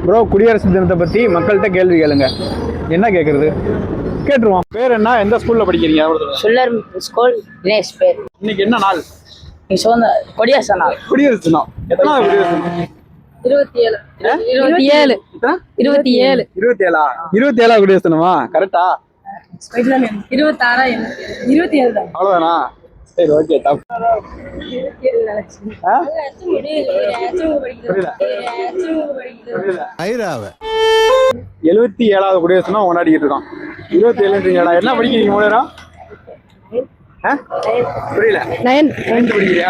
Bro, குடியரசு தினத்தை பற்றி மக்கள்கிட்ட கேள்வி கேளுங்க. என்ன கேட்குறது கேட்டுருவோம். பேர் என்ன, எந்த ஸ்கூலில் படிக்கிறீங்க? சுல்லர் ஸ்கூல் தினேஷ் பேர். இன்னைக்கு என்ன நாள்? குடியரசு நாள். குடியரசு தினம். எத்தனாவது குடியரசு தினம்? 27. 27ஆ குடியரசு தினமா? கரெக்டா? 27 தான். அவ்வளோதானா? சரி, ஓகே. தப்பு. 77ஆவது குடியரசு தினம் கொண்டாடிக்கிட்டு இருக்கோம். 27 என்ன படிக்கிறீங்க? மூலம் புரியல. 9th படிக்கிறியா?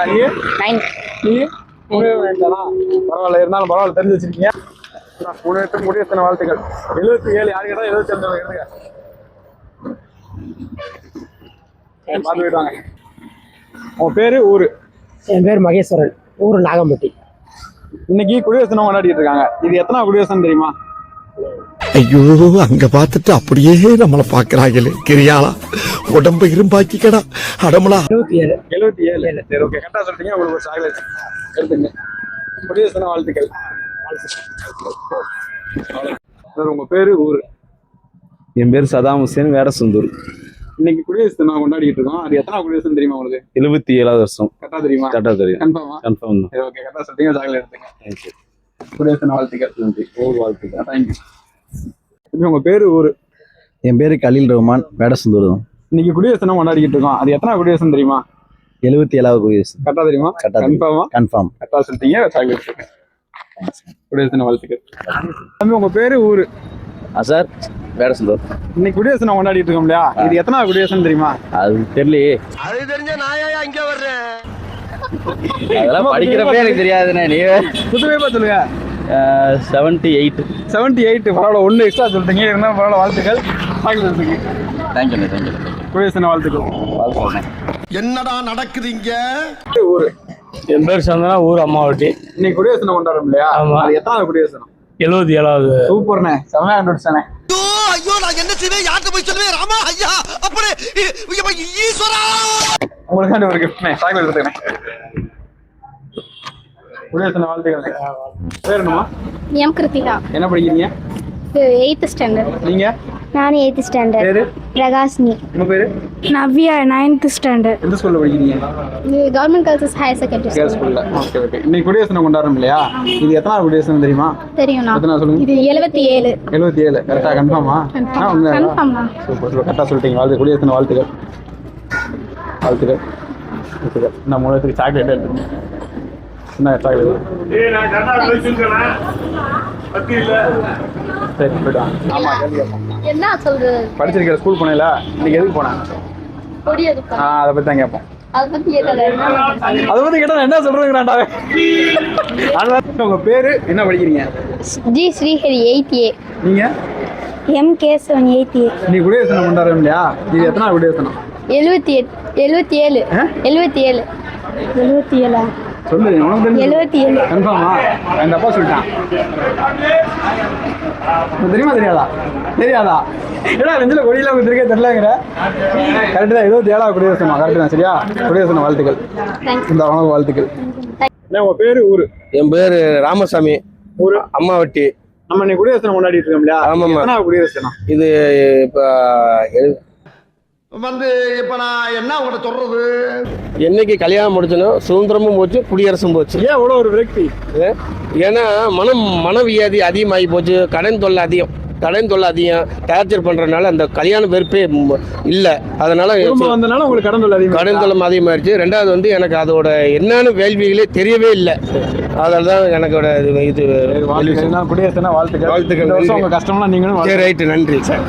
பரவாயில்ல, இருந்தாலும் பரவாயில்ல, தெரிஞ்சு வச்சிருக்கீங்க. குடியரசு தின வாழ்த்துக்கள். 77 யாரு கேட்டா 77 இருங்க. பார்த்து போயிட்டாங்க. உன் பேரு, ஊரு? என் பேர் மகேஸ்வரன், ஊர் நாகம்பட்டி. இன்னைக்கு குடியரசு தினம் கொண்டாடிட்டு இருக்காங்க. இது எத்தனை குடியரசு தெரியுமா? ஐயோ, அங்க பார்த்துட்டு அப்படியே நம்மளை பாக்குறாங்களே. கிரியாளா உடம்பு இரும்பாக்கிக்கடா அடமலா. 77. சரி, ஓகே, கரெக்டா சொல்லிட்டீங்க. உங்களுக்கு ஒரு சாக்லேட் எடுத்துங்க. குடியரசு தின வாழ்த்துக்கள். உங்க பேரு, ஊரு? என் பேர் சதாம் ஹுசேன், வேடசுந்தூர். இன்னைக்கு குடியரசு தினம் கொண்டாடிட்டு இருக்கோம். அது எத்தனை குடியரசு தெரியுமா உங்களுக்கு? 77வது வருஷம். கரெக்டா தெரியுமா? கரெக்டா தெரியும். கன்ஃபார்மா? கன்ஃபார்ம் தான். ஓகே, கரெக்டா சொல்லிட்டீங்க. சாக்லேட் எடுத்துங்க. தேங்க்யூ. குடியரசு தின வாழ்த்துக்கள். நன்றி. ஊர் வாழ்த்துக்கள். தேங்க்யூ. உங்க பேரு, ஊரு? என் பேரு கலீல் ரஹ்மான், வேடசுந்தூர் தான். இன்னைக்கு குடியரசு தினம் கொண்டாடிட்டு இருக்கோம். அது எத்தனை குடியரசு தெரியுமா? 77வது குடியரசு. கரெக்டா தெரியுமா? கன்ஃபார்மா? கன்ஃபார்ம். கரெக்டா சொல்லிட்டீங்க. சாக்லேட் எடுத்துங்க. குடியரசு தின வாழ்த்துக்கள். உங்க பேரு, ஊரு? சார், வேடசுந்தூர். இன்னைக்கு குடியரசு தினம் கொண்டாடிட்டு இருக்கோம் இல்லையா? இது எத்தனை குடியரசு தெரியுமா? அது தெரியலையே. அது தெரிஞ்ச நாயா இங்க வர்றேன். அதெல்லாம் படிக்கிறப்பே எனக்கு தெரியாதுண்ணே. நீ புதுமைப்பா சொல்லுங்க. 78. 78. பரவாயில்ல, 1 எக்ஸ்ட்ரா சொல்லிட்டீங்க. இருந்தாலும் பரவாயில்ல, வாழ்த்துக்கள். சாக்லேட் எடுத்துங்க. தேங்க்யூண்ணே. தேங்க்யூ. குடியரசு தின வாழ்த்துக்கள். என்னடா நடக்குது இங்க? ஊரு? என் பேர் சந்தனா, ஊர் அம்மாவட்டி. இன்னைக்கு குடியரசு தினம் கொண்டாடுறோம் இல்லையா? ஆமா. அது எத்தனாவது குடியரசு தினம்? 77வது. சூப்பர்ண்ணே, செமையா கண்டுபிடிச்சானே. ஐயோ, நான் என்ன செய்வேன்? யார்கிட்ட போய் சொல்லுவேன்? ராமா ஐயா, அப்படி ஈஸ்வரா. உங்களுக்காண்டி ஒரு கிஃப்ட்ண்ணே. சாக்லேட் எடுத்துக்கிறேன். குடியரசு தின வாழ்த்துக்கள். பேர் என்னமா? எம் கிருத்திகா. என்ன படிக்கிறீங்க? 8th standard. நீங்க? நான் 8th ஸ்டாண்டர்ட். பேரு? பிரகாஷ்னி. உங்க பேரு? Navya 9th standard. எந்த ஸ்கூல்ல படிக்கிறீங்க? Government girls higher secondary girls ஸ்கூல்ல. Okay, okay. இன்னைக்கு குடியரசு தினம் கொண்டாடுறோம் இல்லையா? இது எத்தனாவது குடியரசு தினம் தெரியுமா? தெரியும். எத்தனை சொல்லுங்க? இது 77. 77. கரெக்டா? கன்ஃபார்மா? கன்ஃபார்ம் தான். சூப்பர், சூப்பர், கரெக்டா சொல்லிட்டீங்க. வாழ்த்து. குடியரசு தின வாழ்த்துக்கள். வாழ்த்துக்கள். வாழ்த்துக்கள். நான் மூலத்துக்கு சாக்லேட் எடுத்துருக்கேன். என்ன சாக்லேட்? சரி, போய்ட்டான். ஆமா, என்ன சொல்றது? படிச்சிருக்கிற ஸ்கூல் போனேல, இன்னைக்கு எதுக்கு போனேன்? கொடியதுக்கு. அதை பத்தி தான் கேட்போம். அதை பத்தி கேட்டா என்ன சொல்றேங்கிறாண்டா. உங்க பேரு, என்ன படிக்கிறீங்க? G Srihari 8A. நீங்க? M Kesavan 8A. நீ குடியரசு தினம் கொண்டாடுறோம் இல்லையா? இது எத்தனை குடியரசு தினம்? 77. 77. 77. 77. சொல்லு, உனக்கு தெரிஞ்சு 77. கன்ஃபார்மா? என் அப்பா சொல்லிட்டான். தெரியுமா? தெரியாதா? தெரியாதா? ஏடா, நெஞ்சில கொடியில இருக்கே தெரியலங்கிற. கரெக்டு தான். 77வது குடியரசு தினம். கரெக்டு தான். சரியா? குடியரசு தின வாழ்த்துக்கள். இந்த உனக்கு வாழ்த்துக்கள். உங்க பேரு, ஊரு? என் பேரு ராமசாமி, ஊரு? அம்மாவட்டி. நம்ம இன்னைக்கு குடியரசு தினம் கொண்டாடிட்டு இருக்கோம் இல்லையா? ஆமாம்மா. எத்தனாவது குடியரசு தினம்? இது இப்ப இப்ப நான் என்ன உங்கள்ட்ட சொல்றது? என்னைக்கு கல்யாணம் முடிச்சனோ சுதந்திரமும் போச்சு, குடியரசும் போச்சு. ஏன் இவ்வளோ ஒரு விரக்தி? ஏன்னா மனவியாதி அதிகமாகி போச்சு. கடன் தொல்லை அதிகம். டார்ச்சர் பண்றதுனால அந்த கல்யாண வெறுப்பே இல்லை. அதனால வந்தனால உங்களுக்கு கடன் தொல்லை அதிகமாயிருச்சு. ரெண்டாவது வந்து எனக்கு அதோட என்னன்னு வேள்விகளே தெரியவே இல்லை. அதனால தான் எனக்கோட இது குடியரசு தின வாழ்த்துக்கள். உங்க கஷ்டம்லாம் நீங்களும். ரைட்டு, நன்றி சார்.